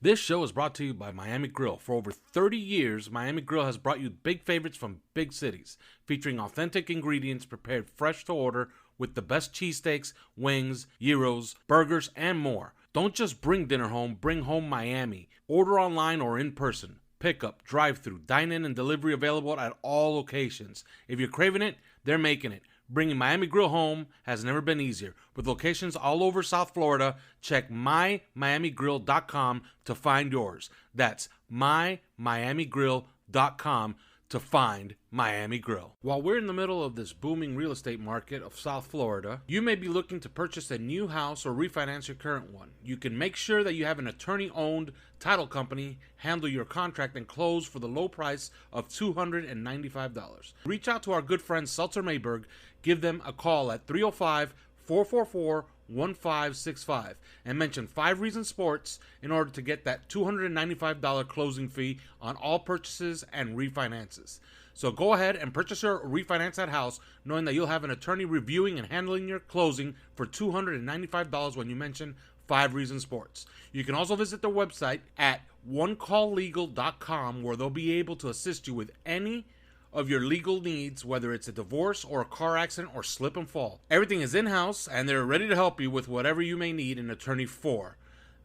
This show is brought to you by Miami Grill. For over 30 years, Miami Grill has brought you big favorites from big cities, featuring authentic ingredients prepared fresh to order with the best cheesesteaks, wings, gyros, burgers, and more. Don't just bring dinner home, bring home Miami. Order online or in person. Pickup, drive-thru, dine-in, and delivery available at all locations. If you're craving it, they're making it. Bringing Miami Grill home has never been easier. With locations all over South Florida, check mymiamigrill.com to find yours. That's mymiamigrill.com to find Miami Grill. While we're in the middle of this booming real estate market of South Florida, you may be looking to purchase a new house or refinance your current one. You can make sure that you have an attorney-owned title company handle your contract and close for the low price of $295. Reach out to our good friend Seltzer Mayberg. Give them a call at 305-444-1565 and mention 5 Reasons Sports in order to get that $295 closing fee on all purchases and refinances. So go ahead and purchase or refinance that house knowing that you'll have an attorney reviewing and handling your closing for $295 when you mention 5 Reasons Sports. You can also visit their website at onecalllegal.com where they'll be able to assist you with any of your legal needs, whether it's a divorce or a car accident or slip and fall. Everything is in-house, and they're ready to help you with whatever you may need an attorney for.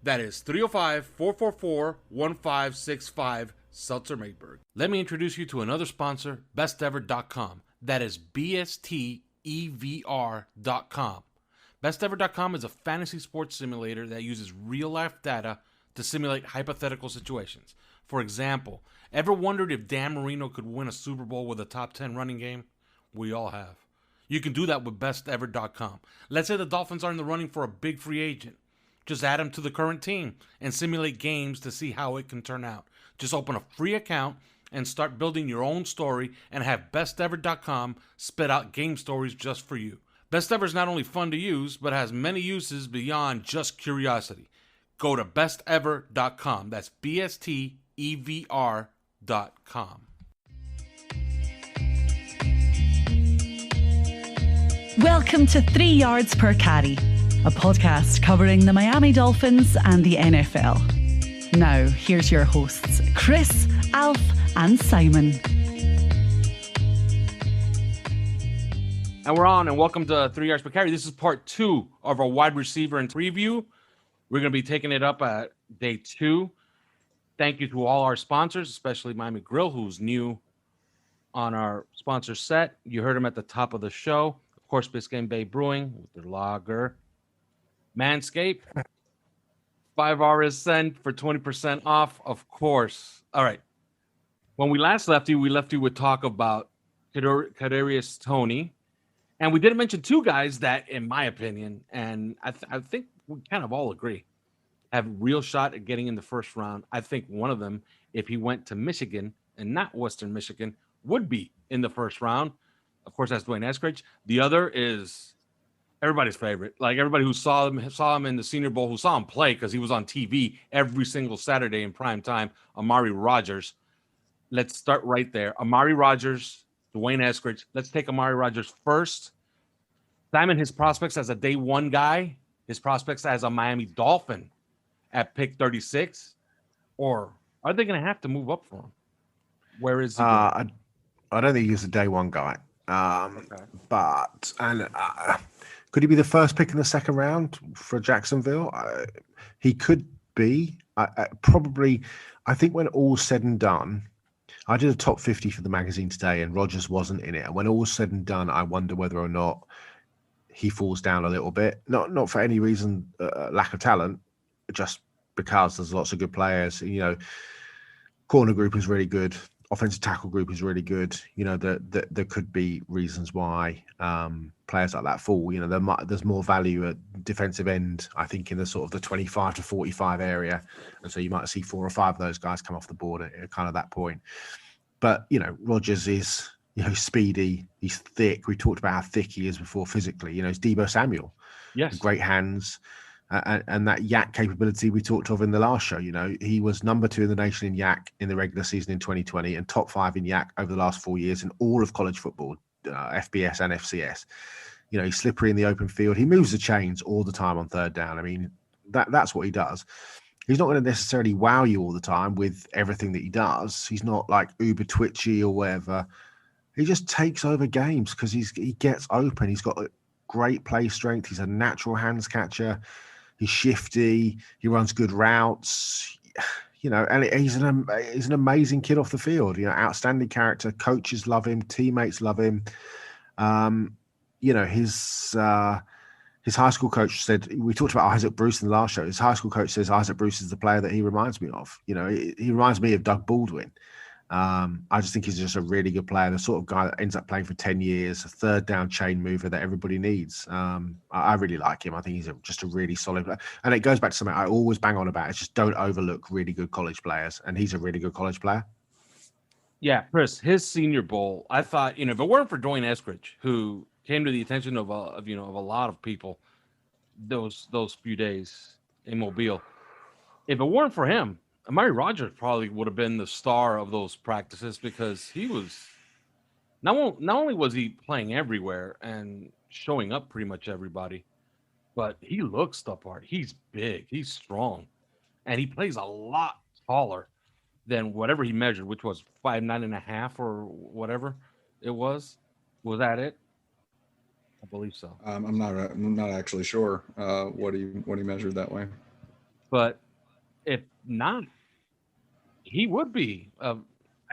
That is 305-444-1565, Seltzer Mayberg. Let me introduce you to another sponsor, bestever.com. That is BSTEVR.com. Bestever.com is a fantasy sports simulator that uses real-life data to simulate hypothetical situations. For example, ever wondered if Dan Marino could win a Super Bowl with a top 10 running game? We all have. You can do that with bestever.com. Let's say the Dolphins are in the running for a big free agent. Just add him to the current team and simulate games to see how it can turn out. Just open a free account and start building your own story and have bestever.com spit out game stories just for you. Bestever is not only fun to use, but has many uses beyond just curiosity. Go to bestever.com. That's BSTEVR.com. Welcome to 3 Yards Per Carry, a podcast covering the Miami Dolphins and the NFL. Now, here's your hosts, Chris, Alf, and Simon. And we're on, and welcome to 3 Yards Per Carry. This is part 2 of our wide receiver and preview. We're going to be taking it up at day 2. Thank you to all our sponsors, especially Miami Grill, who's new on our sponsor set. You heard them at the top of the show. Of course, Biscayne Bay Brewing with their lager. Manscaped, 5R Ascent for 20% off, of course. All right. When we last left you with talk about Kadarius Toney. And we didn't mention 2 guys that, in my opinion, and I think we kind of all agree, have real shot at getting in the first round. I think one of them, if he went to Michigan and not Western Michigan, would be in the first round. Of course, that's Dwayne Eskridge. The other is everybody's favorite. Like everybody who saw him in the Senior Bowl, who saw him play because he was on TV every single Saturday in prime time, Amari Rodgers. Let's start right there. Amari Rodgers, Dwayne Eskridge. Let's take Amari Rodgers first. Simon, his prospects as a day 1 guy, his prospects as a Miami Dolphin at pick 36, or are they going to have to move up for him? Where is he? I don't think he's a day 1 guy. But could he be the first pick in the second round for Jacksonville? He could be. Probably. I think when all's said and done, I did a top 50 for the magazine today, and Rodgers wasn't in it. And when all's said and done, I wonder whether or not he falls down a little bit. Not for any reason, lack of talent, just because there's lots of good players. You know, corner group is really good. Offensive tackle group is really good. You know, there could be reasons why players like that fall. You know, there's more value at defensive end, I think, in the sort of the 25 to 45 area. And so you might see 4 or 5 of those guys come off the board at kind of that point. But, you know, Rodgers is, you know, speedy. He's thick. We talked about how thick he is before physically. You know, it's Deebo Samuel. Yes. Great hands. And that yak capability we talked of in the last show. You know, he was number 2 in the nation in yak in the regular season in 2020 and top 5 in yak over the last 4 years in all of college football, FBS and FCS. You know, he's slippery in the open field. He moves the chains all the time on third down. I mean, that's what he does. He's not going to necessarily wow you all the time with everything that he does. He's not like uber twitchy or whatever. He just takes over games because he gets open. He's got a great play strength. He's a natural hands catcher. He's shifty. He runs good routes. And he's an amazing kid off the field. Outstanding character. Coaches love him. Teammates love him. His high school coach said, we talked about Isaac Bruce in the last show. His high school coach says Isaac Bruce is the player that he reminds me of. He reminds me of Doug Baldwin. I just think he's just a really good player, the sort of guy that ends up playing for 10 years, a third down chain mover that everybody needs. I really like him. I think he's just a really solid player. And it goes back to something I always bang on about. It's just don't overlook really good college players. And he's a really good college player. Yeah, Chris, his Senior Bowl, I thought, if it weren't for Dwayne Eskridge, who came to the attention of a lot of people those few days in Mobile, if it weren't for him, Amari Rogers probably would have been the star of those practices, because he was not only was he playing everywhere and showing up pretty much everybody, but he looks the part. He's big, he's strong, and he plays a lot taller than whatever he measured, which was 5'9.5" or whatever it was. Was that it? I believe so. I'm not actually sure what he measured that way. But if not, he would be. I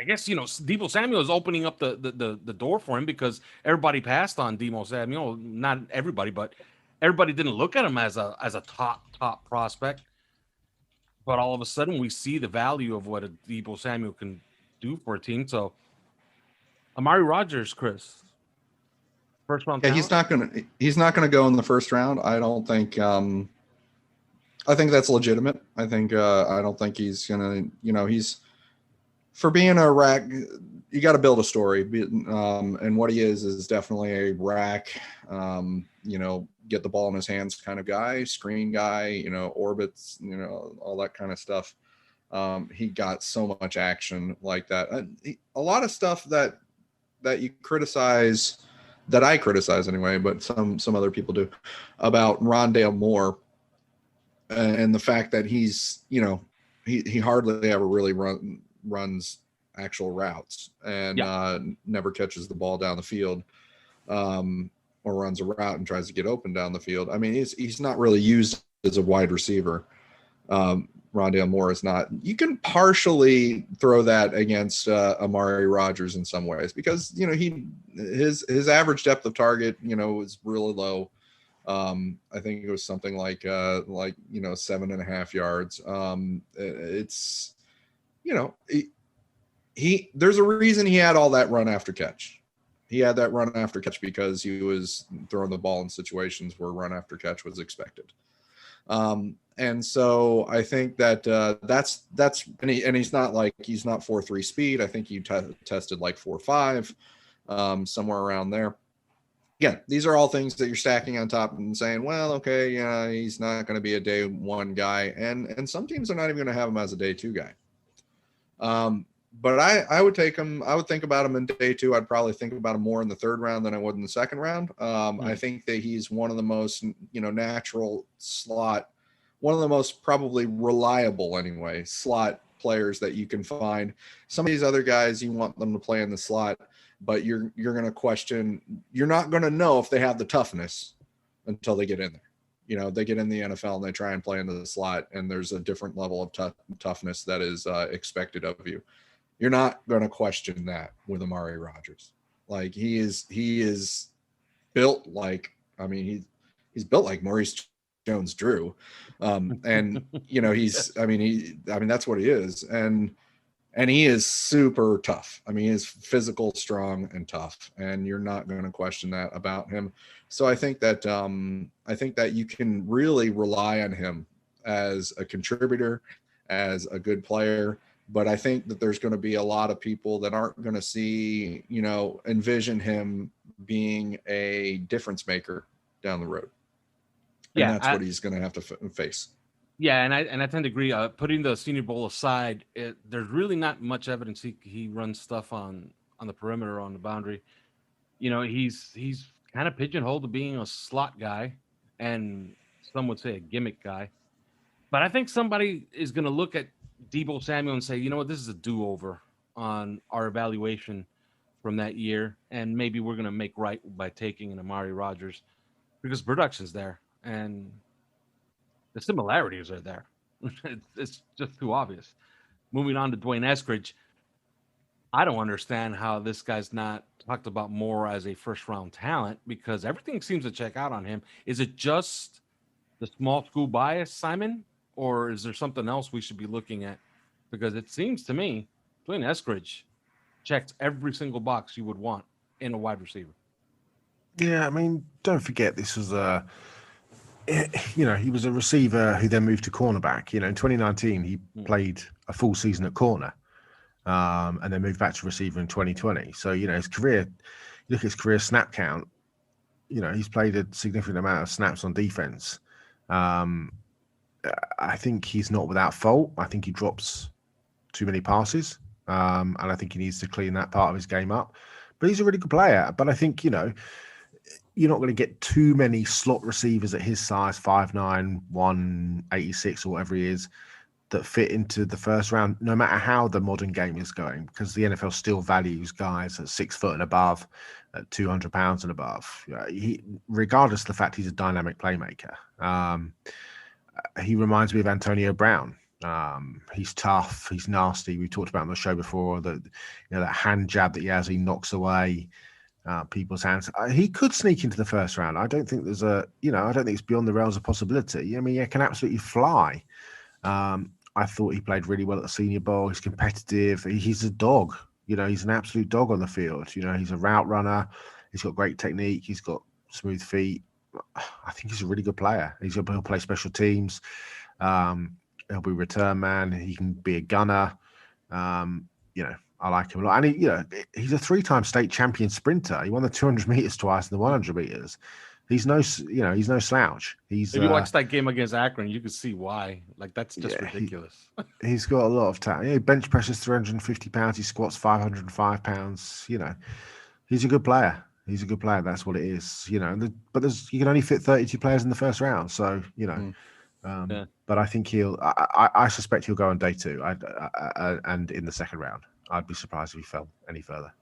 guess Deebo Samuel is opening up the door for him, because everybody passed on Deebo Samuel. Not everybody, but everybody didn't look at him as a top prospect. But all of a sudden, we see the value of what a Deebo Samuel can do for a team. So, Amari Rogers, Chris, first round. Yeah, he's not gonna go in the first round. I don't think. I think that's legitimate. I don't think he's gonna. He's, for being a rack, you got to build a story. And what he is definitely a rack. Get the ball in his hands kind of guy, screen guy, orbits, all that kind of stuff. He got so much action like that. A lot of stuff that you criticize, that I criticize anyway, but some other people do, about Rondale Moore, and the fact that he's, he hardly ever really runs actual routes, and never catches the ball down the field. Or runs a route and tries to get open down the field. I mean, he's not really used as a wide receiver. Rondale Moore is not. You can partially throw that against Amari Rogers in some ways, because his average depth of target was really low. I think it was something like 7.5 yards. It's there's a reason he had all that run after catch. He had that run after catch because he was throwing the ball in situations where run after catch was expected. And so I think that that's and he's not 4.3 speed. I think he tested like 4.5, somewhere around there. Again, these are all things that you're stacking on top and saying, well, okay, yeah, he's not going to be a day one guy. And some teams are not even going to have him as a day two guy. But I would take him. I would think about him in day two. I'd probably think about him more in the third round than I would in the second round. I think that he's one of the most, natural slot, one of the most probably reliable anyway, slot players that you can find. Some of these other guys, you want them to play in the slot, but you're going to question. You're not going to know if they have the toughness until they get in there. They get in the NFL and they try and play into the slot, and there's a different level of toughness that is expected of you. You're not going to question that with Amari Rogers. Like he is built like, he's built like Maurice Jones-Drew. And that's what he is. And he is super tough. He is physical, strong, and tough. And you're not going to question that about him. So I think that you can really rely on him as a contributor, as a good player. But I think that there's going to be a lot of people that aren't going to see, envision him being a difference maker down the road. And that's what he's going to have to face. Yeah, and I tend to agree. Putting the Senior Bowl aside, there's really not much evidence he runs stuff on the perimeter, on the boundary. He's kind of pigeonholed to being a slot guy, and some would say a gimmick guy. But I think somebody is going to look at Deebo Samuel and say, you know what, this is a do-over on our evaluation from that year, and maybe we're going to make right by taking an Amari Rodgers because production's there and the similarities are there. It's just too obvious. Moving on to Dwayne Eskridge, I don't understand how this guy's not talked about more as a first-round talent because everything seems to check out on him. Is it just the small school bias, Simon, or is there something else we should be looking at? Because it seems to me Dwayne Eskridge checks every single box you would want in a wide receiver. Yeah, I mean, don't forget this was he was a receiver who then moved to cornerback. In 2019 he played a full season at corner, and then moved back to receiver in 2020. So his career, you look at his career snap count. He's played a significant amount of snaps on defense. I think he's not without fault. I think he drops too many passes, and I think he needs to clean that part of his game up. But he's a really good player. But I think you're not going to get too many slot receivers at his size, 5'9", 186 or whatever he is, that fit into the first round, no matter how the modern game is going, because the NFL still values guys at 6 foot and above, at 200 pounds and above. Regardless of the fact he's a dynamic playmaker. He reminds me of Antonio Brown. He's tough. He's nasty. We talked about on the show before that hand jab that he has, he knocks away people's hands. He could sneak into the first round. I don't think there's I don't think it's beyond the realms of possibility. I mean, he can absolutely fly. I thought he played really well at the Senior Bowl. He's competitive. He's a dog. He's an absolute dog on the field. He's a route runner. He's got great technique. He's got smooth feet. I think he's a really good player. He'll play special teams. He'll be return man. He can be a gunner. I like him a lot. And he's a 3-time state champion sprinter. He won the 200 meters twice and the 100 meters. He's no slouch. If you watch that game against Akron, you can see why. Like, that's just ridiculous. He's got a lot of talent. He bench presses 350 pounds. He squats 505 pounds. He's a good player. He's a good player. That's what it is. But you can only fit 32 players in the first round. So, but I think I suspect he'll go on day 2 and in the second round. I'd be surprised if he fell any further.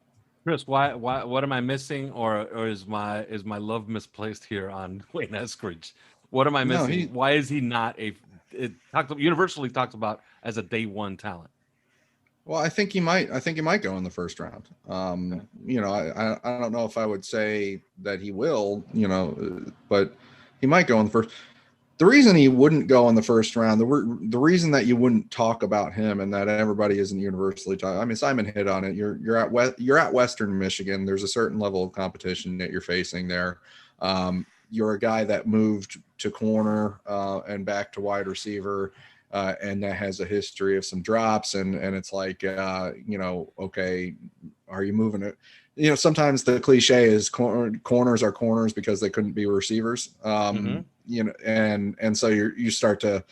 Chris, why what am I missing, or is my love misplaced here on Dwayne Eskridge? What am I missing? No, why is he not universally talked about as a day 1 talent? Well, I think he might go in the first round. I don't know if I would say that he will, but he might go in the first. The reason he wouldn't go in the first round, the reason that you wouldn't talk about him and that everybody isn't universally talking. I mean, Simon hit on it. You're at Western Michigan. There's a certain level of competition that you're facing there. You're a guy that moved to corner and back to wide receiver, and that has a history of some drops. And it's like, okay, are you moving it? Sometimes the cliche is corners are corners because they couldn't be receivers. And so you start to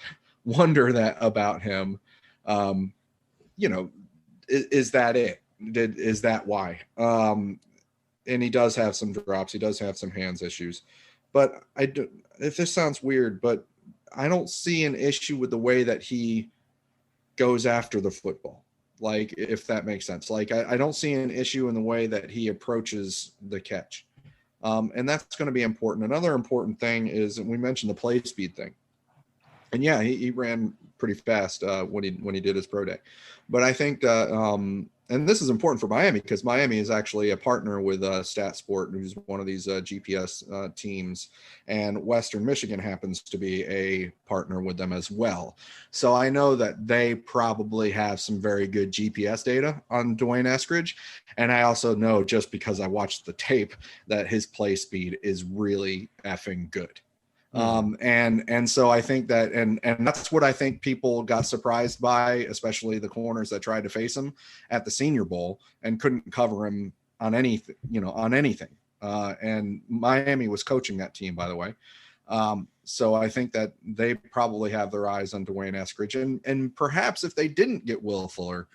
wonder that about him. Is that it? Is that why? And he does have some drops. He does have some hands issues. But if this sounds weird, but I don't see an issue with the way that he goes after the football. Like, if that makes sense. Like, I don't see an issue in the way that he approaches the catch. And that's going to be important. Another important thing is, and we mentioned the play speed thing. And yeah, he ran pretty fast when he did his pro day. But I think and this is important for Miami because Miami is actually a partner with StatSport, who's one of these GPS teams, and Western Michigan happens to be a partner with them as well. So I know that they probably have some very good GPS data on Dwayne Eskridge, and I also know, just because I watched the tape, that his play speed is really effing good. And so I think that, and that's what I think people got surprised by, especially the corners that tried to face him at the Senior Bowl and couldn't cover him on anything, and Miami was coaching that team, by the way. So I think that they probably have their eyes on Dwayne Eskridge, and perhaps if they didn't get Will Fuller,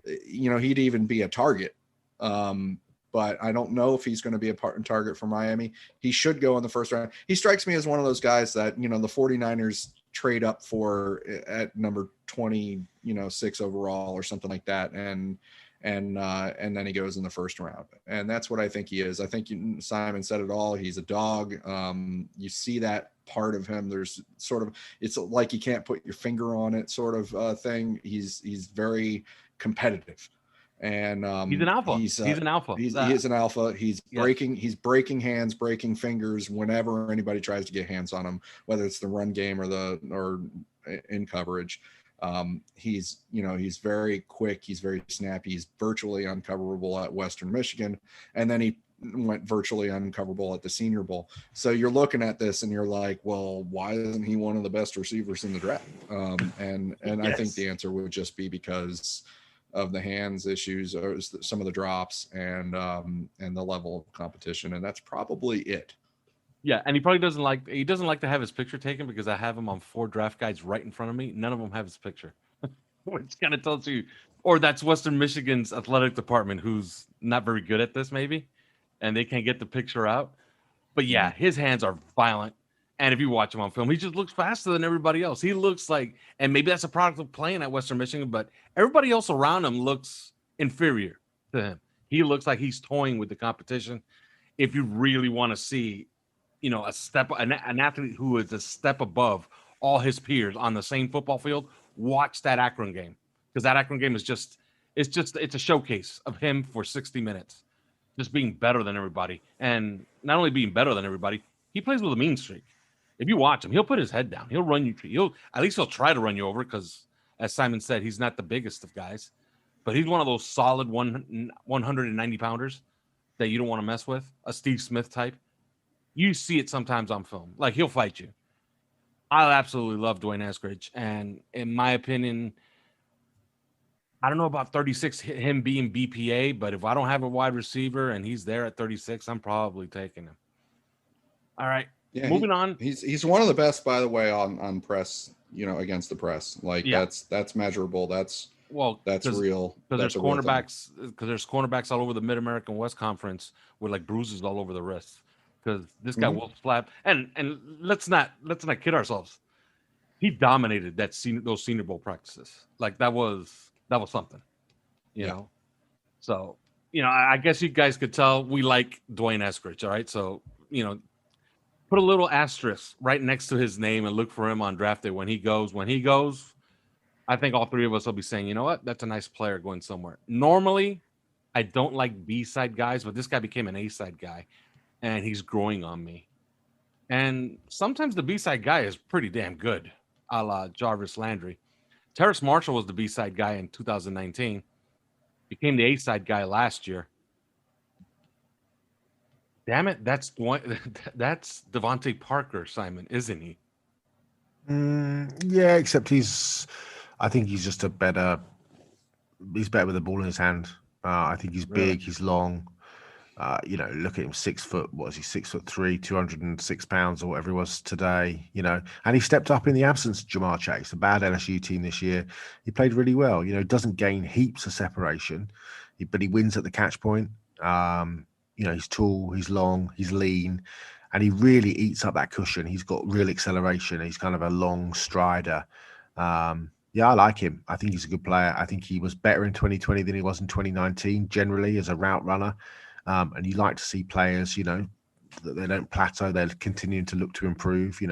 he'd even be a target. But I don't know if he's going to be a target for Miami. He should go in the first round. He strikes me as one of those guys that, the 49ers trade up for at number 26 overall or something like that, and then he goes in the first round. And that's what I think he is. I think Simon said it all. He's a dog. You see that part of him. There's sort of, it's like you can't put your finger on it sort of thing. He's very competitive. And he's an alpha. He's an alpha. He is an alpha. He's breaking hands, breaking fingers whenever anybody tries to get hands on him, whether it's the run game or in coverage. He's very quick. He's very snappy. He's virtually uncoverable at Western Michigan, and then he went virtually uncoverable at the Senior Bowl. So you're looking at this and you're like, well, why isn't he one of the best receivers in the draft? And yes. I think the answer would just be because of the hands issues or some of the drops and the level of competition, and that's probably it. Yeah, and he probably doesn't like to have his picture taken because I have him on 4 draft guides right in front of me. None of them have his picture, which kind of tells you, or that's Western Michigan's athletic department who's not very good at this, maybe, and they can't get the picture out. But yeah, his hands are violent, and if you watch him on film, he just looks faster than everybody else. He looks like, and maybe that's a product of playing at Western Michigan, but everybody else around him looks inferior to him. He looks like he's toying with the competition. If you really want to see, an athlete who is a step above all his peers on the same football field, watch that Akron game, because that Akron game is it's a showcase of him for 60 minutes, just being better than everybody. And not only being better than everybody, he plays with a mean streak. If you watch him, he'll put his head down. He'll run you. He'll try to run you over because, as Simon said, he's not the biggest of guys, but he's one of those solid 190 pounders that you don't want to mess with, a Steve Smith type. You see it sometimes on film. Like, he'll fight you. I absolutely love Dwayne Eskridge. And in my opinion, I don't know about 36, him being BPA, but if I don't have a wide receiver and he's there at 36, I'm probably taking him. All right. Yeah, moving on. He's one of the best, by the way, on press, against the press. Like, that's measurable. That's real. Because there's cornerbacks all over the Mid-American West Conference with like bruises all over the wrist. Because this guy will slap, and let's not kid ourselves. He dominated those Senior Bowl practices. Like, that was something, you know. So, I guess you guys could tell we like Dwayne Eskridge. All right, so put a little asterisk right next to his name and look for him on draft day when he goes. I think all 3 of us will be saying, you know what, that's a nice player going somewhere. Normally, I don't like B-side guys, but this guy became an A-side guy. And he's growing on me. And sometimes the B-side guy is pretty damn good, a la Jarvis Landry. Terrace Marshall was the B-side guy in 2019. Became the A-side guy last year. Damn it, that's Devontae Parker, Simon, isn't he? Yeah, except I think he's just he's better with the ball in his hand. I think he's big, he's long. Look at him, 6 foot. What is he? 6'3", 206 pounds, or whatever he was today. And he stepped up in the absence of Jamar Chase, a bad LSU team this year. He played really well. Doesn't gain heaps of separation, but he wins at the catch point. He's tall, he's long, he's lean, and he really eats up that cushion. He's got real acceleration. He's kind of a long strider. I like him. I think he's a good player. I think he was better in 2020 than he was in 2019, generally as a route runner. And you like to see players, that they don't plateau. They're continuing to look to improve. He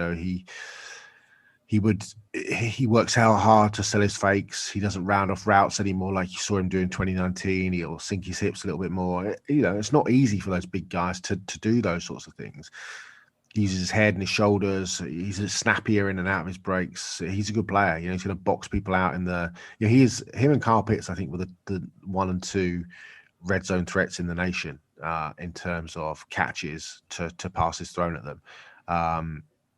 works out hard to sell his fakes. He doesn't round off routes anymore like you saw him do in 2019. He'll sink his hips a little bit more. It's not easy for those big guys to do those sorts of things. He uses his head and his shoulders. He's snappier in and out of his breaks. He's a good player. He's going to box people out in the. Him and Kyle Pitts, I think, were the 1 and 2 red zone threats in the nation. In terms of catches to passes thrown at them.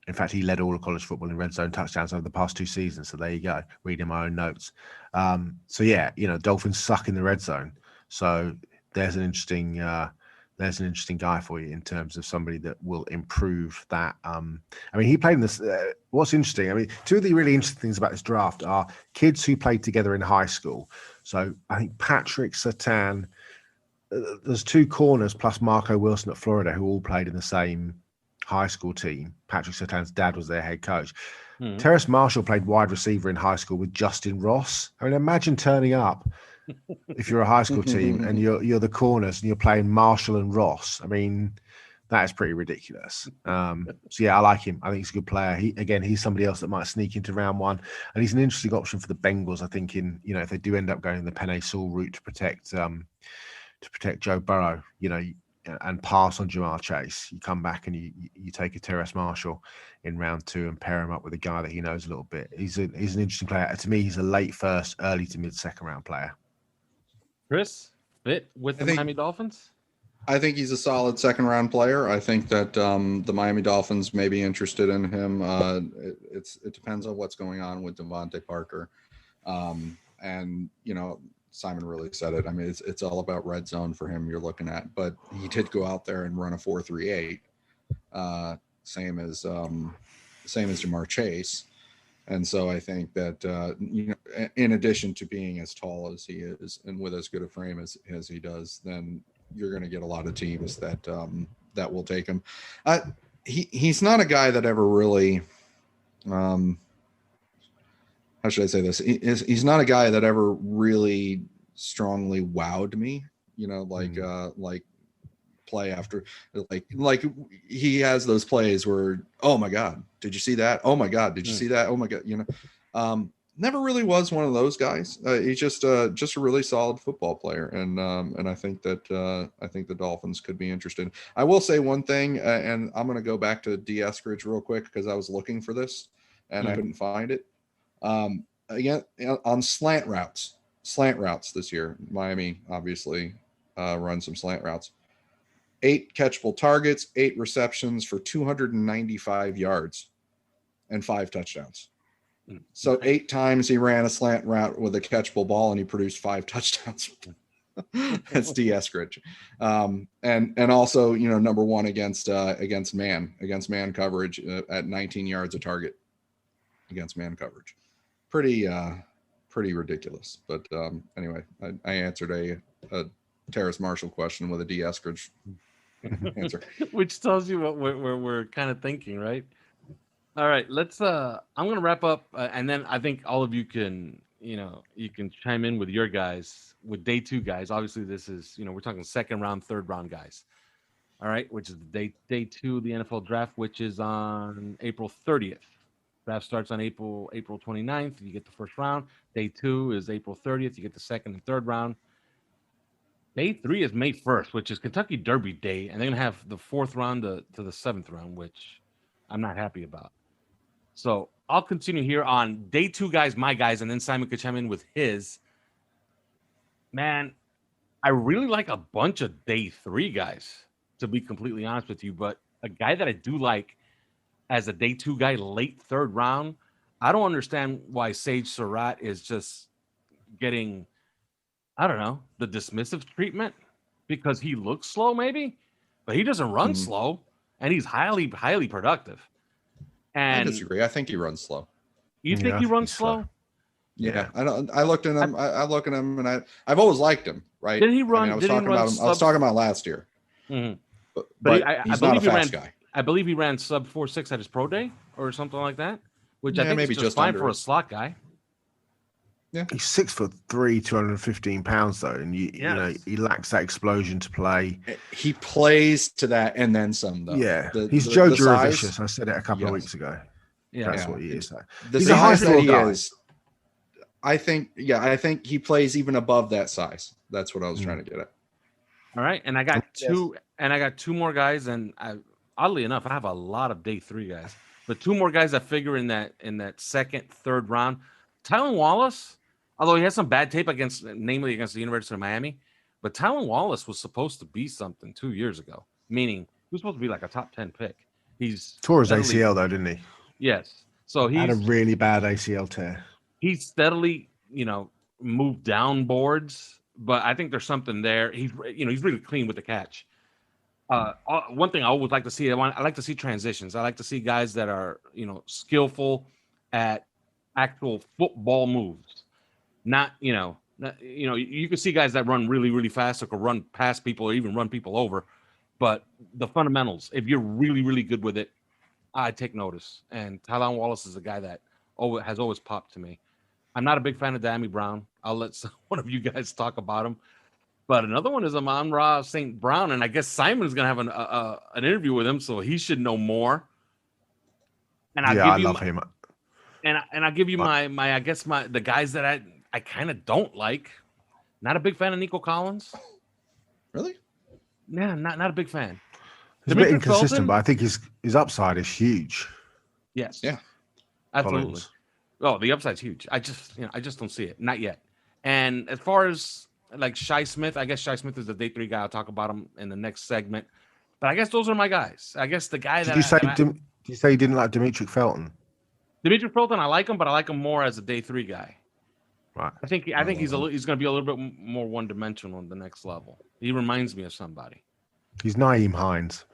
In fact, he led all of college football in red zone touchdowns over the past 2 seasons. So there you go, reading my own notes. Dolphins suck in the red zone. So there's an interesting guy for you in terms of somebody that will improve that. He played in this. What's interesting? 2 of the really interesting things about this draft are kids who played together in high school. So I think Patrick Surtain. There's 2 corners plus Marco Wilson at Florida who all played in the same high school team. Patrick Surtain's dad was their head coach. Terrace Marshall played wide receiver in high school with Justin Ross. I mean, imagine turning up if you're a high school team and you're the corners and you're playing Marshall and Ross. I mean, that is pretty ridiculous. So yeah, I like him. I think he's a good player. He's somebody else that might sneak into round one, and he's an interesting option for the Bengals. I think if they do end up going the Penei Sewell route to protect Joe Burrow, and pass on Jamar Chase, you come back and you take a Terrace Marshall in round 2 and pair him up with a guy that he knows a little bit. He's an interesting player. To me, he's a late first, early to mid second round player. Chris, fit with the Miami Dolphins? I think he's a solid second round player. I think that the Miami Dolphins may be interested in him. It depends on what's going on with Devontae Parker. And, Simon really said it. I mean, it's all about red zone for him you're looking at, but he did go out there and run a 4.38, same as Jamar Chase. And so I think that, in addition to being as tall as he is and with as good a frame as he does, then you're going to get a lot of teams that will take him. He's not a guy that ever really, how should I say this? He's not a guy that ever really strongly wowed me, like play after, like he has those plays where, oh my God, did you see that? Oh my God, did you see that? Oh my God, never really was one of those guys. He's just a really solid football player, and I think that the Dolphins could be interested. I will say one thing, and I'm going to go back to D. Eskridge real quick because I was looking for this and I couldn't find it. Again, on slant routes this year, Miami obviously runs some slant routes. 8 catchable targets, 8 receptions for 295 yards and 5 touchdowns. So 8 times he ran a slant route with a catchable ball and he produced 5 touchdowns. That's D. Eskridge. And also, number 1 against man coverage at 19 yards a target against man coverage. Pretty ridiculous. But anyway, I answered a Terrace Marshall question with a D. Eskridge answer. Which tells you what we're kind of thinking, right? All right, let's I'm gonna wrap up and then I think all of you can chime in with your guys, with day 2 guys. Obviously this is, we're talking second round, third round guys. All right, which is day 2 of the NFL draft, which is on April 30th. Draft starts on April 29th. You get the first round. Day 2 is April 30th. You get the second and third round. Day 3 is May 1st, which is Kentucky Derby Day, and they're gonna have the 4th round to the 7th round, which I'm not happy about. So I'll continue here on day 2 guys, my guys, and then Simon could chime in with his. Man, I really like a bunch of day 3 guys, to be completely honest with you, but a guy that I do like as a day 2 guy, late 3rd round, I don't understand why Sage Surratt is just getting, I don't know, the dismissive treatment because he looks slow maybe, but he doesn't run slow and he's highly productive. And I disagree. I think he runs slow. You think he runs slow? Yeah. I looked at him. I look at him and I've always liked him, right? Did he run? I was talking about last year. Mm-hmm. But he's not a fast guy. I believe he ran sub 4.6 at his pro day or something like that, which I think maybe is just fine under for a slot guy. Yeah, he's 6'3", 215 pounds though, and he lacks that explosion to play. He plays to that and then some though. Yeah, he's Joe Juravicious. I said it a couple of weeks ago. Yeah, that's what he is. He's a high that he is. I think he plays even above that size. That's what I was trying to get at. All right, and I got two more guys, and oddly enough, I have a lot of day 3 guys, but 2 more guys I figure in that second, third round. Tylan Wallace, although he has some bad tape namely against the University of Miami, but Tylan Wallace was supposed to be something 2 years ago, meaning he was supposed to be like a top 10 pick. He's tore his ACL though, didn't he? Yes. So he had a really bad ACL tear. He's steadily, moved down boards, but I think there's something there. He's really clean with the catch. One thing I always like to see, I like to see transitions. I like to see guys that are, skillful at actual football moves. Not, you can see guys that run really, really fast or can run past people or even run people over. But the fundamentals, if you're really, really good with it, I take notice. And Tylan Wallace is a guy that has always popped to me. I'm not a big fan of Dammy Brown. I'll let one of you guys talk about him. But another one is Amon-Ra St. Brown, and I guess Simon's going to have an interview with him, so he should know more. And I love him. And I'll give you the guys that I kind of don't like. Not a big fan of Nico Collins. Really? Yeah, not a big fan. He's a bit inconsistent, but I think his upside is huge. Yes. Yeah. Absolutely. Collins. Oh, the upside's huge. I just don't see it. Not yet. And as far as like Shi Smith, I guess Shi Smith is the day 3 guy. I'll talk about him in the next segment. But I guess those are my guys. I guess the guy Did you say you didn't like Dimitri Felton? Dimitri Felton, I like him, but I like him more as a day 3 guy. Right. I think he's going to be a little bit more one-dimensional on the next level. He reminds me of somebody. He's Naeem Hines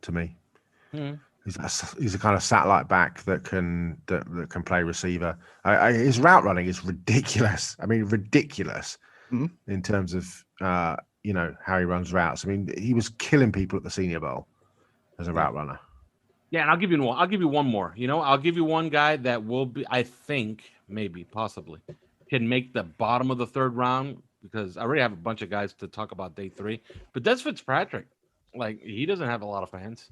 to me. Hmm. He's a kind of satellite back that can play receiver. His route running is ridiculous. I mean, ridiculous in terms of how he runs routes. I mean, he was killing people at the Senior Bowl as a route runner. Yeah, and I'll give you one more. I'll give you one guy that will be, I think, maybe, possibly, can make the bottom of the 3rd round, because I already have a bunch of guys to talk about day 3. But Des Fitzpatrick, like, he doesn't have a lot of fans,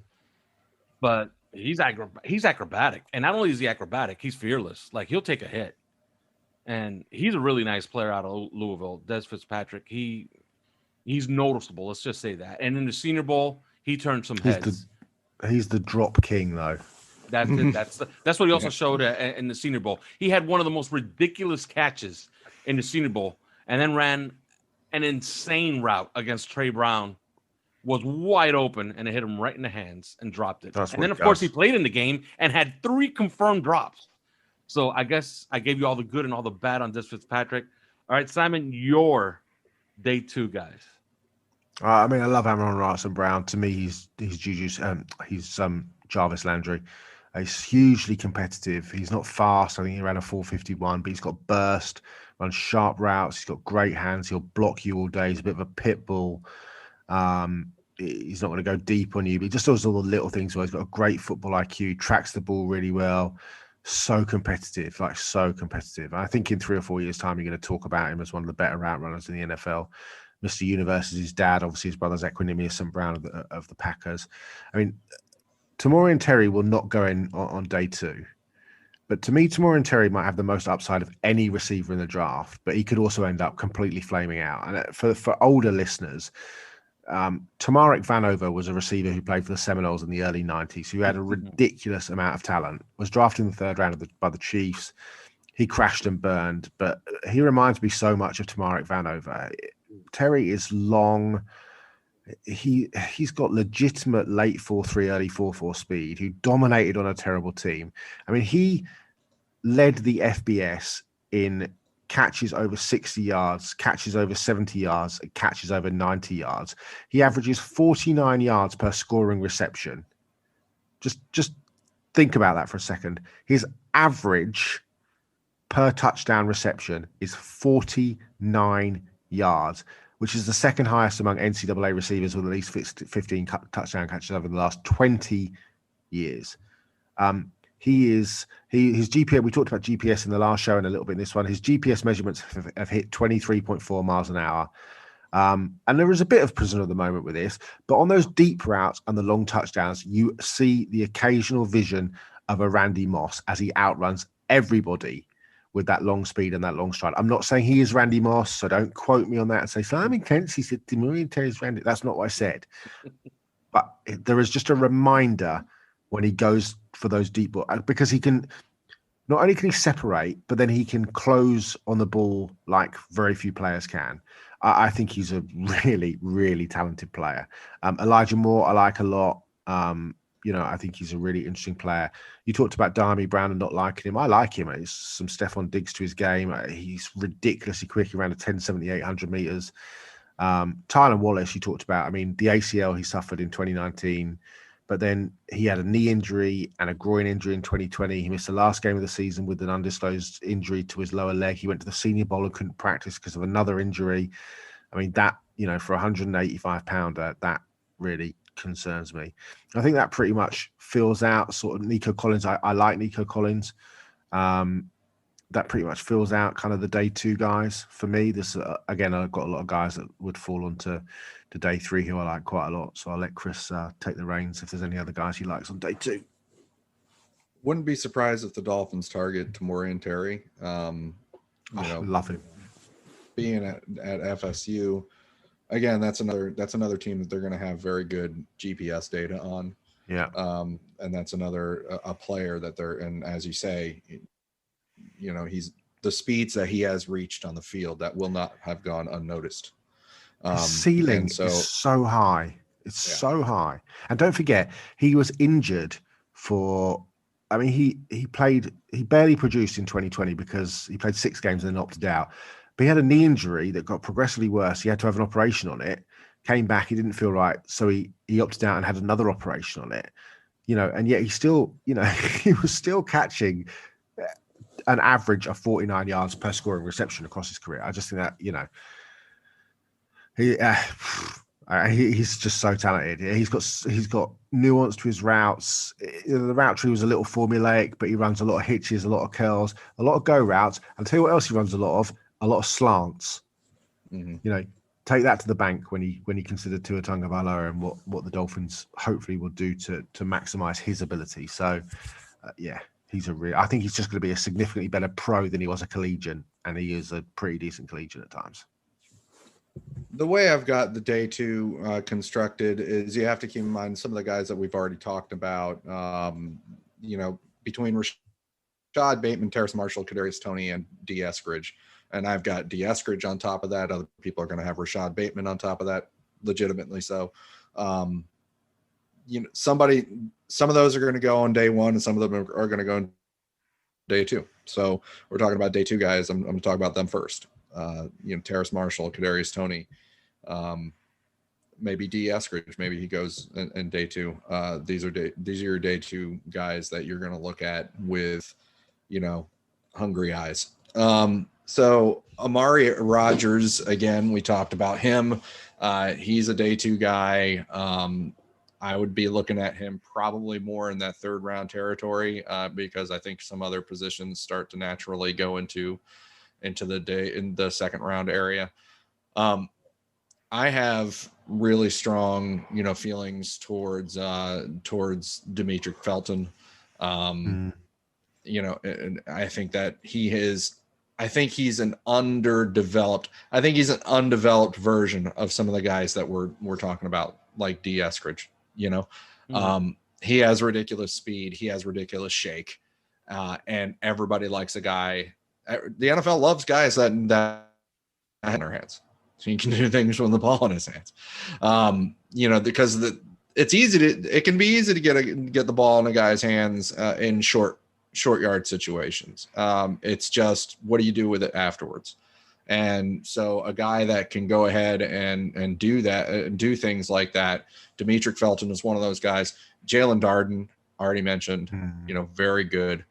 but he's acrobatic. And not only is he acrobatic, he's fearless. Like, he'll take a hit. And he's a really nice player out of Louisville, Des Fitzpatrick. He's noticeable, let's just say that. And in the Senior Bowl, he turned some heads. He's the drop king, though. That's what he also showed in the Senior Bowl. He had one of the most ridiculous catches in the Senior Bowl, and then ran an insane route against Trey Brown. Was wide open, and it hit him right in the hands and dropped it. And then, of course, he played in the game and had 3 confirmed drops. So I guess I gave you all the good and all the bad on Des Fitzpatrick. All right, Simon, your day 2 guys. I mean, I love Amon-Ra St. Brown. To me, he's Juju. He's Jarvis Landry. He's hugely competitive. He's not fast. I think he ran a 4.51, but he's got burst, runs sharp routes. He's got great hands. He'll block you all day. He's a bit of a pit bull. He's not going to go deep on you, but he just does all the little things well. He's got a great football IQ, tracks the ball really well. So competitive, like so competitive. And I think in 3 or 4 years' time, you're going to talk about him as one of the better route runners in the NFL. Mr. Universe is his dad. Obviously, his brother's Equanimous St. Brown of the Packers. I mean, Tamorrion Terry will not go in on day 2. But to me, Tamorrion Terry might have the most upside of any receiver in the draft, but he could also end up completely flaming out. And for older listeners, Tamarick Vanover was a receiver who played for the Seminoles in the early 90s, who had a ridiculous amount of talent, was drafted in the 3rd round by the Chiefs. He crashed and burned, but he reminds me so much of Tamarick Vanover. Terry is long. He's got legitimate late 4.3, early 4.4 speed, who dominated on a terrible team. I mean, he led the FBS in catches over 60 yards, catches over 70 yards, and catches over 90 yards. He averages 49 yards per scoring reception. Just think about that for a second. His average per touchdown reception is 49 yards, which is the 2nd highest among NCAA receivers with at least 15 touchdown catches over the last 20 years. His GPS, we talked about GPS in the last show and a little bit in this one. His GPS measurements have hit 23.4 miles an hour. And there is a bit of prisoner of the moment with this, but on those deep routes and the long touchdowns, you see the occasional vision of a Randy Moss as he outruns everybody with that long speed and that long stride. I'm not saying he is Randy Moss, so don't quote me on that and say, Simon Kent's, he said, Tamorrion Terry's Randy. That's not what I said. But there is just a reminder when he goes for those deep balls, because he can, not only can he separate, but then he can close on the ball like very few players can. I think he's a really, really talented player. Elijah Moore, I like a lot. I think he's a really interesting player. You talked about Dammy Brown and not liking him. I like him. It's some Stephon Diggs to his game. He's ridiculously quick. He ran a 10.78, 100 meters. Tylan Wallace, you talked about. I mean, the ACL he suffered in 2019, but then he had a knee injury and a groin injury in 2020. He missed the last game of the season with an undisclosed injury to his lower leg. He went to the Senior Bowl and couldn't practice because of another injury. I mean, that, for a 185 pounder, that really concerns me. I think that pretty much fills out sort of Nico Collins. I like Nico Collins. That pretty much fills out kind of the day 2 guys for me. This again, I've got a lot of guys that would fall onto to day 3 who I like quite a lot. So I'll let Chris take the reins if there's any other guys he likes on day 2. Wouldn't be surprised if the Dolphins target Tamorrion Terry. Love him. Being at FSU, again, that's another team that they're going to have very good GPS data on. Yeah. And that's another a player that they're, and as you say, he's the speeds that he has reached on the field that will not have gone unnoticed. His ceiling is so high. It's so high. And don't forget, he was injured for. I mean, he barely produced in 2020 because he played 6 games and then opted out. But he had a knee injury that got progressively worse. He had to have an operation on it. Came back, he didn't feel right, so he opted out and had another operation on it. And yet he still, he was still catching an average of 49 yards per scoring reception across his career. I just think that, he's just so talented. He's got nuance to his routes. The route tree was a little formulaic, but he runs a lot of hitches, a lot of curls, a lot of go routes. I'll tell you what else he runs a lot of slants. Mm-hmm. Take that to the bank when he considered Tua Tagovailoa and what the Dolphins hopefully will do to maximize his ability. So, I think he's just going to be a significantly better pro than he was a collegiate, and he is a pretty decent collegiate at times. The way I've got the day 2 constructed is you have to keep in mind some of the guys that we've already talked about. Between Rashad Bateman, Terrace Marshall, Kadarius Toney, and D. Eskridge. And I've got D. Eskridge on top of that. Other people are going to have Rashad Bateman on top of that, legitimately so. Some of those are going to go on day 1, and some of them are going to go on day 2. So we're talking about day 2 guys. I'm going to talk about them first. Terrace Marshall, Kadarius Toney, maybe D. Eskridge, maybe he goes in day 2. These are your day 2 guys that you're going to look at with, hungry eyes. So Amari Rogers, again, we talked about him. He's a day 2 guy. I would be looking at him probably more in that 3rd round territory because I think some other positions start to naturally go into the day in the 2nd round area. I have really strong, feelings towards Demetric Felton. And I think that he's an undeveloped version of some of the guys that we're talking about, like D. Eskridge. He has ridiculous speed, he has ridiculous shake, and everybody likes a guy. The NFL loves guys that in their hands, so you can do things with the ball in his hands. Because it can be easy to get the ball in a guy's hands in short yard situations. It's just, what do you do with it afterwards? And so a guy that can go ahead and do that and do things like that. Demetric Felton is one of those guys. Jalen Darden, already mentioned, very good.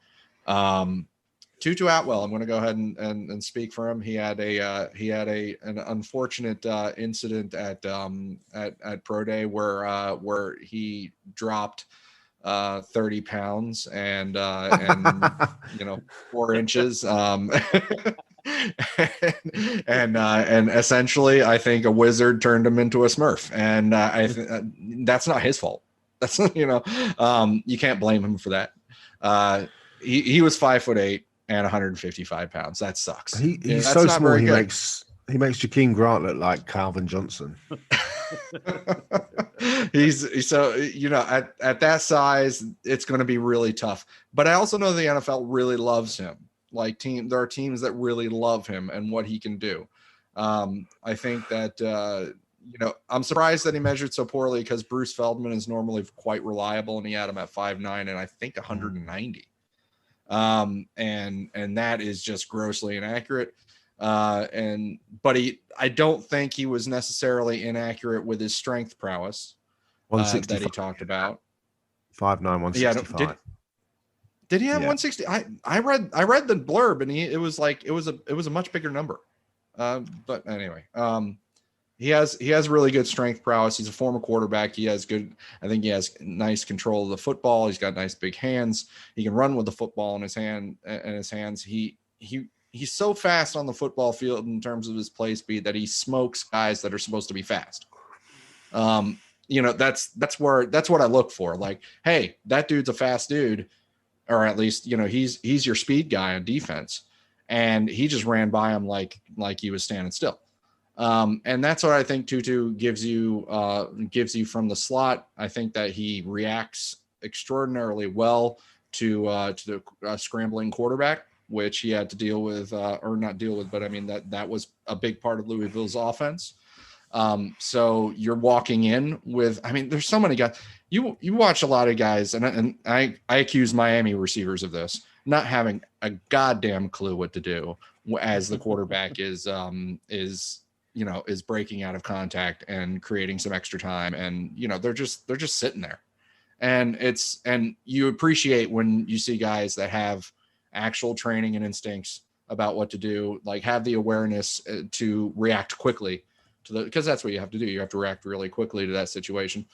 Tutu Atwell, I'm going to go ahead and speak for him. He had an unfortunate incident at Pro Day where he dropped 30 pounds and 4 inches. And essentially, I think a wizard turned him into a Smurf, and that's not his fault. That's you can't blame him for that. He was 5'8" and 155 pounds. That sucks. He's so small. He makes Jakeem Grant look like Calvin Johnson. He's so at that size, it's going to be really tough. But I also know the NFL really loves him. There are teams that really love him and what he can do. I think that I'm surprised that he measured so poorly, because Bruce Feldman is normally quite reliable, and he had him at 5'9" and I think 190. And that is just grossly inaccurate. But I don't think he was necessarily inaccurate with his strength prowess that he talked about. 5'9", 165. Did he have 160? I read the blurb, and it was a much bigger number. But anyway, he has really good strength prowess. He's a former quarterback. I think he has nice control of the football. He's got nice big hands. He can run with the football in his hands. He's so fast on the football field in terms of his play speed that he smokes guys that are supposed to be fast. That's what I look for. Like, hey, that dude's a fast dude, or at least, he's your speed guy on defense. And he just ran by him like he was standing still. And that's what I think Tutu gives you from the slot. I think that he reacts extraordinarily well to the scrambling quarterback, which he had to deal with, or not deal with, but I mean, that was a big part of Louisville's offense. So you're walking in with, I mean, there's so many guys. You watch a lot of guys, and I accuse Miami receivers of this, not having a goddamn clue what to do as the quarterback is breaking out of contact and creating some extra time, and they're just sitting there. And you appreciate when you see guys that have actual training and instincts about what to do, like have the awareness to react quickly because that's what you have to do. You have to react really quickly to that situation.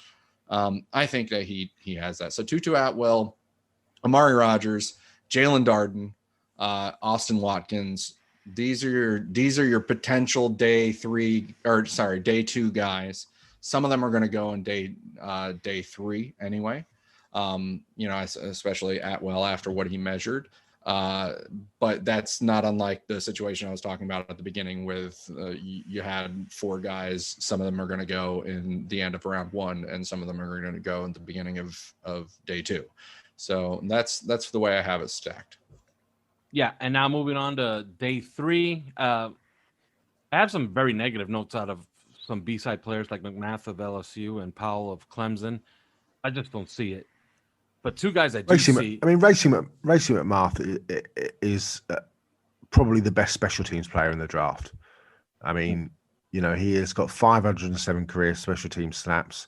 I think that he has that. So Tutu Atwell, Amari Rogers, Jalen Darden, Austin Watkins. These are your potential day 2 guys. Some of them are going to go in day 3 anyway. Especially Atwell after what he measured. But that's not unlike the situation I was talking about at the beginning with you had 4 guys. Some of them are going to go in the end of round 1, and some of them are going to go in the beginning of day 2. So that's the way I have it stacked. Yeah, and now moving on to day 3. I have some very negative notes out of some B-side players like McMath of LSU and Powell of Clemson. I just don't see it. But 2 guys I do see. I mean, Racing McMath is probably the best special teams player in the draft. I mean, he has got 507 career special team snaps.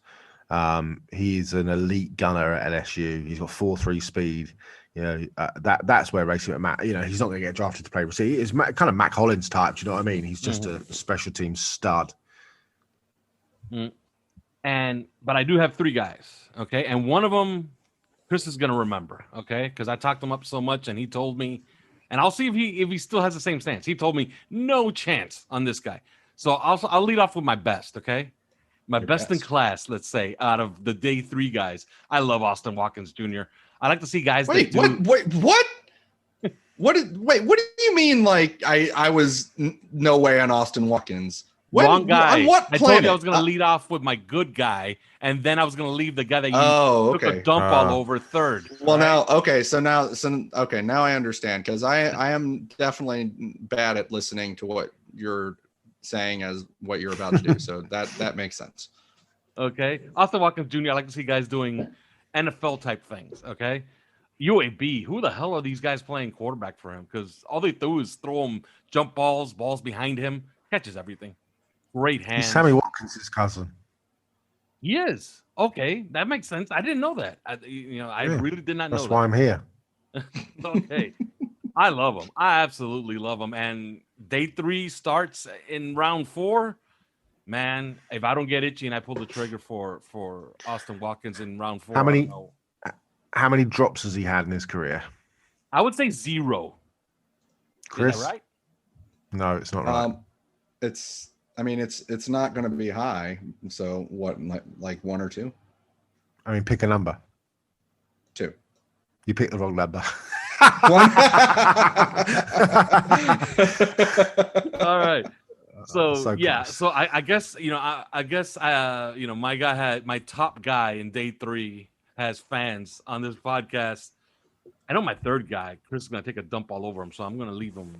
He's an elite gunner at LSU. He's got 4.3 speed. That's where Racing McMath. He's not going to get drafted to play receiver. He's kind of Mac Hollins type. Do you know what I mean? He's just a special team stud. But I do have 3 guys. Okay, and one of them Chris is going to remember, okay? Because I talked him up so much, and he told me, and I'll see if he still has the same stance. He told me no chance on this guy. So I'll lead off with my best, okay? My best in class, let's say, out of the day 3 guys. I love Austin Watkins Jr. I like to see guys. Wait, what? What do you mean? Like I was no way on Austin Watkins. Wrong guy. On what planet? I told you I was going to lead off with my good guy, and then I was going to leave the guy that you took a dump all over 3rd. Well, right? Now I understand, because I am definitely bad at listening to what you're saying as what you're about to do. So that makes sense. Okay. Austin Watkins Jr., I like to see guys doing NFL type things. Okay. UAB, who the hell are these guys playing quarterback for him? Because all they do is throw him jump balls behind him, catches everything. Great hands. He's Sammy Watkins' cousin. He is. Okay, that makes sense. I didn't know that. I really did not know that. That's why I'm here. Okay. I love him. I absolutely love him. And day 3 starts in round 4. Man, if I don't get itchy and I pull the trigger for Austin Watkins in round 4, how many drops has he had in his career? I would say 0. Chris? Is that right? No, it's not right. It's not going to be high. So what, like 1 or 2? I mean, pick a number. 2. You picked the wrong number. 1. All right. So close. so I guess my guy had my top guy in day 3 has fans on this podcast. I know my 3rd guy, Chris, is gonna take a dump all over him, so I'm gonna leave him.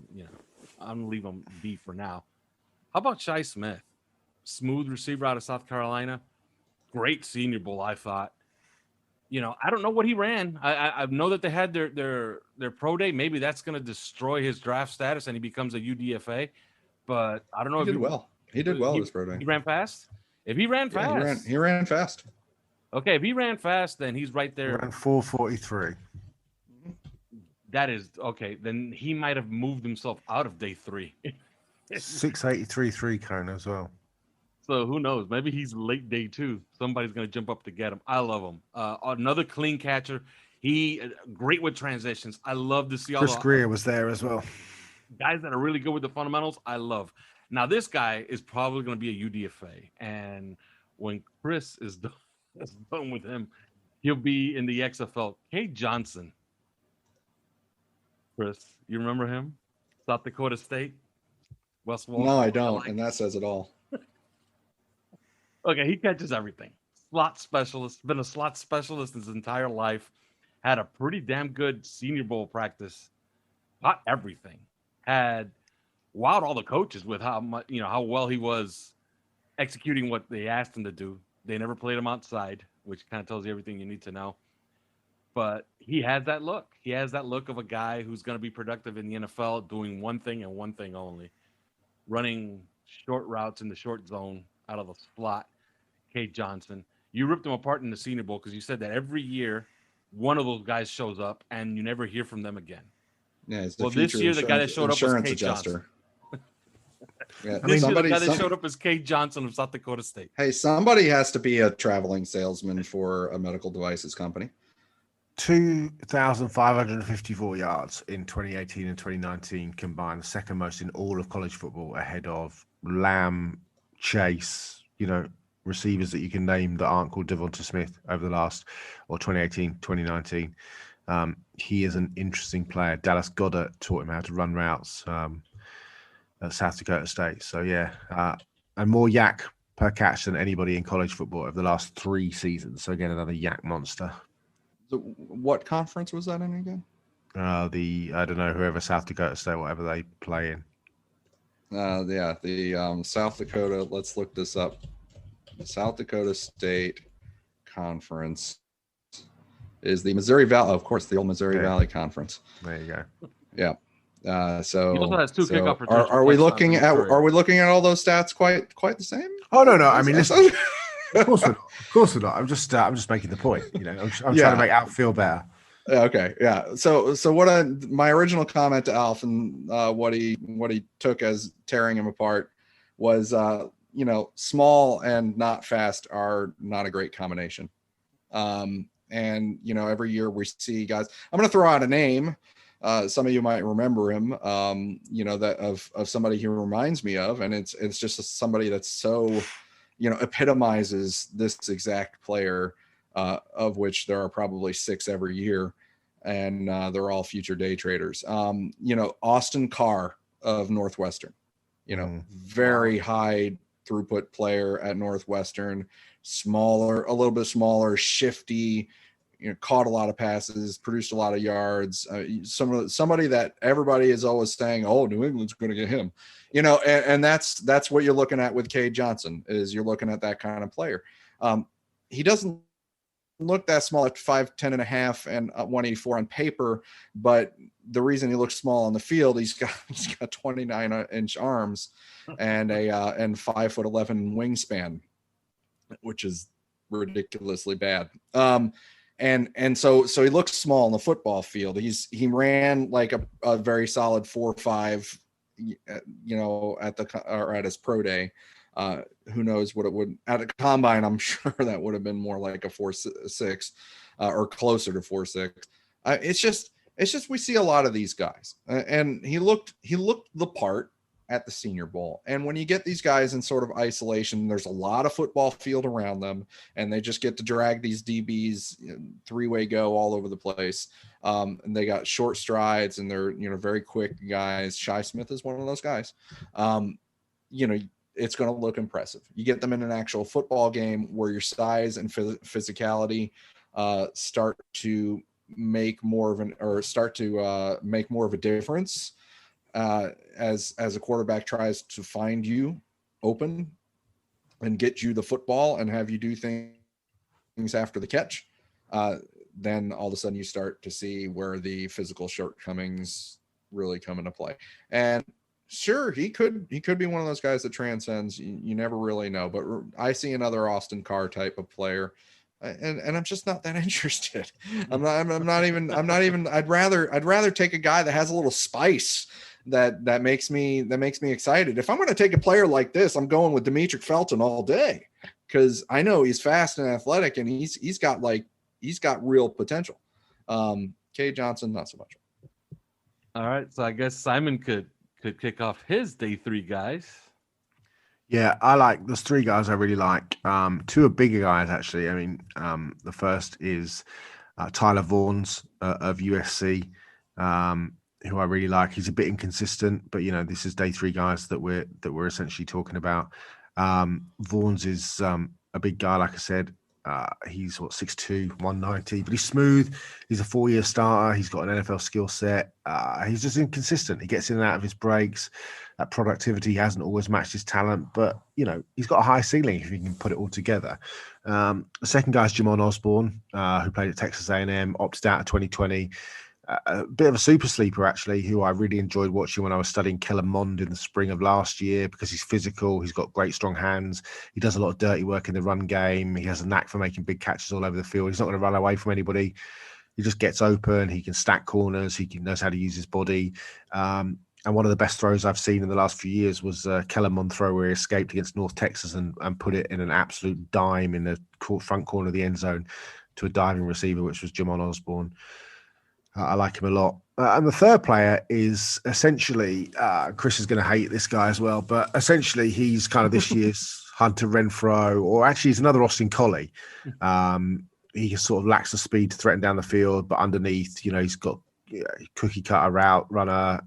I'm gonna leave him be for now. How about Shi Smith, smooth receiver out of South Carolina, great Senior Bowl, I thought. I don't know what he ran. I know that they had their pro day. Maybe that's gonna destroy his draft status and he becomes a UDFA. But I don't know. He did well. He did well this pro day. He ran fast. If he ran fast, he ran fast. Okay, if he ran fast, then he's right there. Ran 4.43. That is okay. Then he might have moved himself out of day 3. 6.83 3 cone as well. So who knows? Maybe he's late day 2. Somebody's gonna jump up to get him. I love him. Another clean catcher. He great with transitions. I love to see all Chris the Greer was there as well. guys that are really good with the fundamentals. I love. Now this guy is probably going to be a UDFA, and when Chris is done with him, he'll be in the XFL. Cade Johnson. Chris, you remember him? South Dakota State, West Walton. No, I don't, and that says it all. Okay, he catches everything. Slot specialist, been a slot specialist his entire life. Had a pretty damn good Senior Bowl practice. Caught everything. Had wowed all the coaches with how much, how well he was executing what they asked him to do. They never played him outside, which kind of tells you everything you need to know. But he has that look. He has that look of a guy who's going to be productive in the NFL, doing one thing and one thing only, running short routes in the short zone out of the slot. Cade Johnson. You ripped him apart in the Senior Bowl because you said that every year one of those guys shows up and you never hear from them again. Yeah, it's Well, this year the guy that showed up was Cade Johnson. Yeah, This year the guy that showed up is Cade Johnson of South Dakota State. Hey, somebody has to be a traveling salesman for a medical devices company. 2,554 yards in 2018 and 2019 combined, the second most in all of college football, ahead of Lamb, Chase, receivers that you can name that aren't called Devonta Smith over the last, or 2018, 2019. He is an interesting player. Dallas Goedert taught him how to run routes at South Dakota State. So, yeah, and more yak per catch than anybody in college football over the last 3 seasons. So, again, another yak monster. So what conference was that in again? I don't know, whoever South Dakota State, whatever they play in. The South Dakota, let's look this up. The South Dakota State Conference is the Missouri Valley, of course, the old Missouri Valley Conference. There you go. Yeah. He also has 2 kickoff returns. Are we looking at all those stats quite the same? Oh no! I mean, listen, of course we're not. Of course we're not. I'm just making the point. I'm trying to make Alf feel better. Okay, yeah. So my original comment to Alf and what he took as tearing him apart was small and not fast are not a great combination. And every year we see guys. I'm going to throw out a name. Some of you might remember him. That of somebody he reminds me of, and it's just somebody that's so epitomizes this exact player, of which there are probably 6 every year, and they're all future day traders. Austin Carr of Northwestern, very high throughput player at Northwestern, a little bit smaller, shifty, caught a lot of passes, produced a lot of yards. Somebody that everybody is always saying, "Oh, New England's going to get him," and that's what you're looking at with Cade Johnson. Is you're looking at that kind of player. He doesn't look that small at 5'10" and a half and 184 on paper, but the reason he looks small on the field, he's got 29-inch arms and and 5'11" wingspan, which is ridiculously bad. And so he looks small on the football field. He ran like a very solid 4.5, at his pro day. Who knows what it would at a combine? I'm sure that would have been more like a 4.6 or closer to 4.6. It's just we see a lot of these guys, and he looked the part at the Senior Bowl. And when you get these guys in sort of isolation, there's a lot of football field around them, and they just get to drag these DBs 3-way go all over the place. And they got short strides, and they're very quick guys. Shi Smith is one of those guys. It's going to look impressive. You get them in an actual football game where your size and physicality start to make more of a difference. As a quarterback tries to find you open and get you the football and have you do things after the catch, then all of a sudden you start to see where the physical shortcomings really come into play. And sure, he could be one of those guys that transcends. You never really know, but I see another Austin Carr type of player. And I'm just not that interested. I'm not even. I'd rather take a guy that has a little spice, that makes me excited. If I'm going to take a player like this, I'm going with Demetric Felton all day, because I know he's fast and athletic, and he's got real potential. Kay Johnson, not so much. All right, so I guess Simon could kick off his day 3 guys. Yeah, there's 3 guys I really like. 2 are bigger guys, actually. I mean, the first is Tyler Vaughns of USC, who I really like. He's a bit inconsistent, but this is day 3 guys that we're essentially talking about. Vaughns is a big guy, like I said. He's 6'2", 190, but he's smooth. He's a 4-year starter. He's got an NFL skill set. He's just inconsistent. He gets in and out of his breaks. That productivity hasn't always matched his talent, but he's got a high ceiling if he can put it all together. The second guy is Jamon Osborne, who played at Texas A&M, opted out of 2020. A bit of a super sleeper, actually, who I really enjoyed watching when I was studying Kellen Mond in the spring of last year, because he's physical. He's got great, strong hands. He does a lot of dirty work in the run game. He has a knack for making big catches all over the field. He's not going to run away from anybody. He just gets open. He can stack corners. Knows how to use his body. And one of the best throws I've seen in the last few years was Kellen Mond throw where he escaped against North Texas and put it in an absolute dime in the front corner of the end zone to a diving receiver, which was Jamon Osborne. I like him a lot. And the third player is essentially, Chris is going to hate this guy as well, but essentially he's kind of this year's Hunter Renfrow, or actually he's another Austin Collie. He sort of lacks the speed to threaten down the field, but underneath, he's got cookie cutter route runner,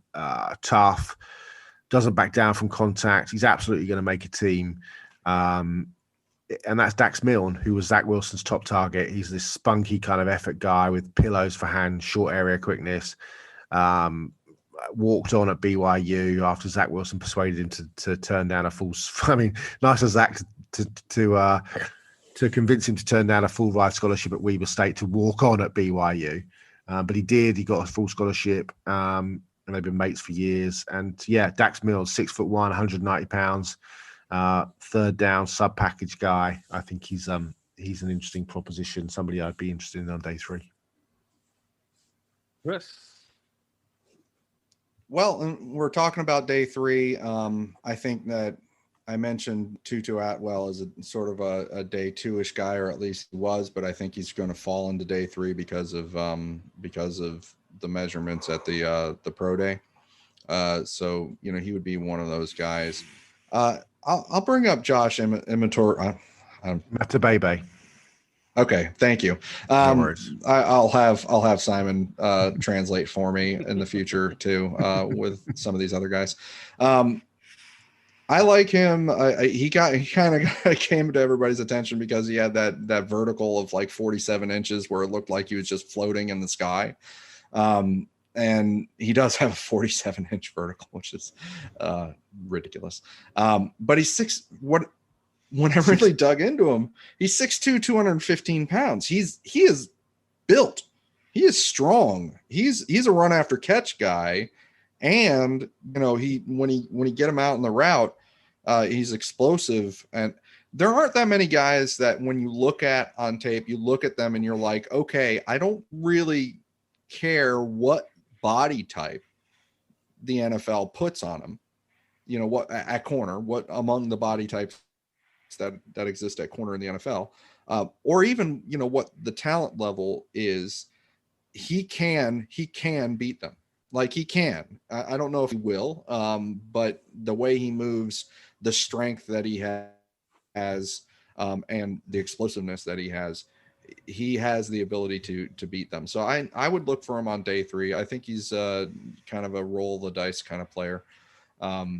tough, doesn't back down from contact. He's absolutely going to make a team. And that's Dax Milne, who was Zach Wilson's top target. He's this spunky kind of effort guy with pillows for hands, short area quickness. Walked on at BYU after Zach Wilson persuaded him to turn down a full. I mean, nice of Zach to convince him to turn down a full ride scholarship at Weber State to walk on at BYU. But he did. He got a full scholarship, and they've been mates for years. And yeah, Dax Milne, 6'1", 190 pounds. Third down sub package guy. I think he's an interesting proposition. Somebody I'd be interested in on day 3. Chris. Well, we're talking about day 3. I think that I mentioned Tutu Atwell as a sort of a day 2-ish guy, or at least he was, but I think he's going to fall into day 3 because of the measurements at the pro day. So he would be one of those guys. I'll bring up Josh Immator. Matabebe. Okay, thank you. No worries. I'll have Simon translate for me in the future too, with some of these other guys. I like him. He kind of came to everybody's attention because he had that vertical of like 47 inches where it looked like he was just floating in the sky. And he does have a 47-inch vertical, which is ridiculous. But he's when I really dug into him, he's 6'2", 215 pounds. He is built. He is strong. He's a run after catch guy. And when you get him out in the route, he's explosive. And there aren't that many guys that when you look at on tape, you look at them and you're like, okay, I don't really care what body type the NFL puts on him, what at corner, what among the body types that exist at corner in the NFL, or even what the talent level is. He can beat them. Like he can. I don't know if he will, but the way he moves, the strength that he has, and the explosiveness that he has the ability to beat them. So I would look for him on day 3. I think he's kind of a roll the dice kind of player.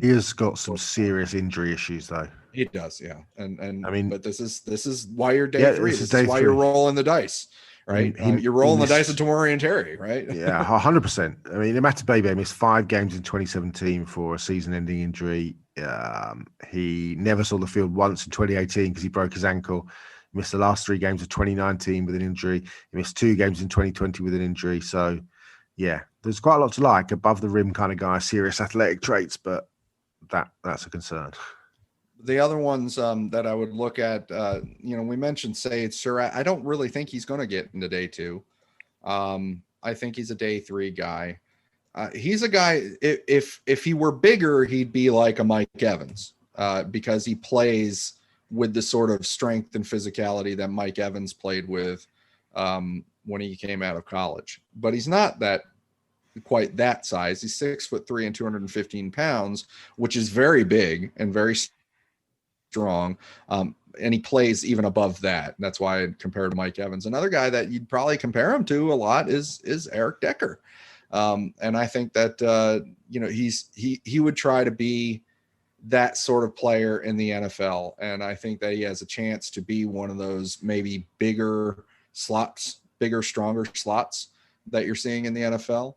He has got some serious injury issues though. He does, yeah. And I mean, but this is why you're day 3. This is why 3. You're rolling the dice, right? You're rolling the dice with Tamori Terry, right? Yeah, 100%. I mean, Matabebe missed 5 games in 2017 for a season-ending injury. He never saw the field once in 2018 because he broke his ankle. He missed the last 3 games of 2019 with an injury. He missed 2 games in 2020 with an injury. So, yeah, there's quite a lot to like. Above the rim kind of guy, serious athletic traits, but that's a concern. The other ones that I would look at, we mentioned Saeed Surratt. I don't really think he's going to get into day 2. I think he's a day 3 guy. He's a guy. If he were bigger, he'd be like a Mike Evans, because he plays with the sort of strength and physicality that Mike Evans played with when he came out of college. But he's not quite that size. He's 6'3" and 215 pounds, which is very big and very strong. And he plays even above that. That's why I compared to Mike Evans. Another guy that you'd probably compare him to a lot is Eric Decker. And I think that, he would try to be that sort of player in the NFL. And I think that he has a chance to be one of those maybe bigger, stronger slots that you're seeing in the NFL.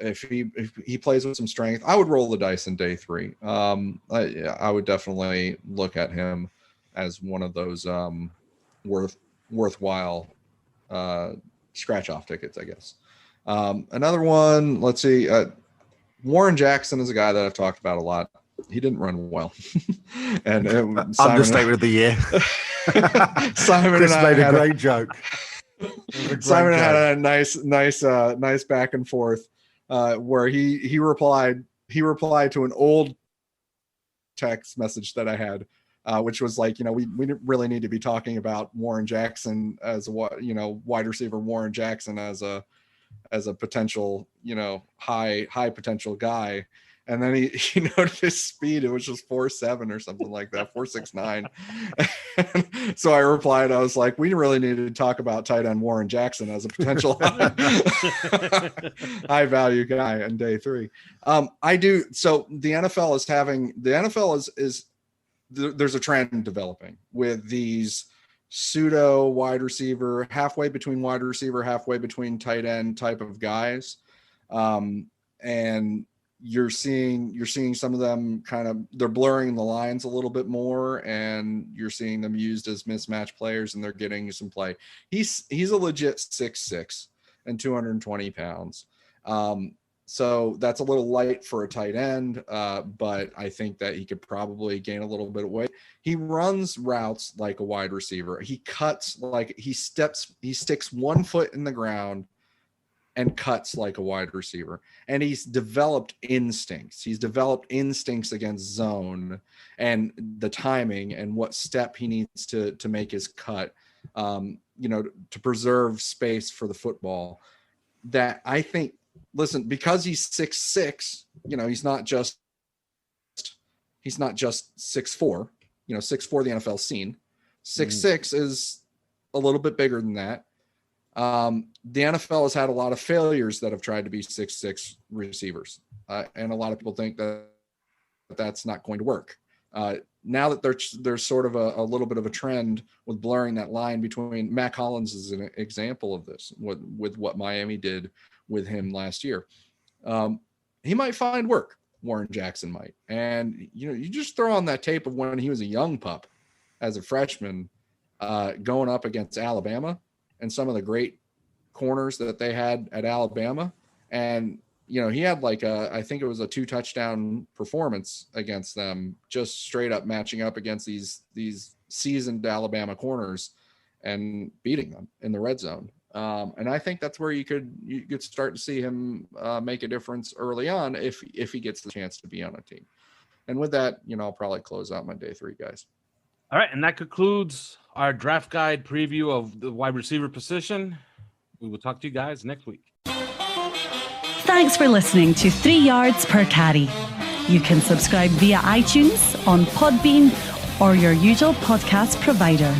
If he plays with some strength, I would roll the dice in day 3. I would definitely look at him as one of those worthwhile scratch off tickets, I guess. Another one, let's see. Warren Jackson is a guy that I've talked about a lot. He didn't run well. And understatement of the year. Simon Chris and I made a had great joke. Simon had a nice back and forth where he replied to an old text message that I had, which was like, we didn't really need to be talking about Warren Jackson as wide receiver Warren Jackson as a potential, high potential guy. And then he noted his speed. It was just 4.7 or something like that, 4.69. So I replied, I was like, we really needed to talk about tight end Warren Jackson as a potential high value guy in day 3. I do. So the NFL is there's a trend developing with these pseudo wide receiver, halfway between wide receiver, halfway between tight end type of guys. And you're seeing some of them they're blurring the lines a little bit more, and you're seeing them used as mismatch players, and they're getting some play. He's a legit 6'6" and 220 pounds. So that's a little light for a tight end, but I think that he could probably gain a little bit of weight. He runs routes like a wide receiver. He cuts like he sticks 1 foot in the ground and cuts like a wide receiver. And he's developed instincts. He's developed instincts against zone and the timing and what step he needs to make his cut, to preserve space for the football. That I think, listen, because he's 6'6", he's not just 6'4", 6'4", the NFL's seen. 6'6" is a little bit bigger than that. The NFL has had a lot of failures that have tried to be 6'6" receivers. And a lot of people think that that's not going to work. Now that there's sort of a little bit of a trend with blurring that line between, Matt Collins is an example of this with what Miami did with him last year. He might find work. Warren Jackson might. And, you just throw on that tape of when he was a young pup as a freshman, going up against Alabama and some of the great corners that they had at Alabama. And, he had I think it was a 2-touchdown performance against them, just straight up matching up against these seasoned Alabama corners and beating them in the red zone. And I think that's where you could start to see him make a difference early on if he gets the chance to be on a team. And with that, I'll probably close out my day 3, guys. All right, and that concludes our draft guide preview of the wide receiver position. We will talk to you guys next week. Thanks for listening to 3 Yards Per Carry. You can subscribe via iTunes, on Podbean, or your usual podcast provider.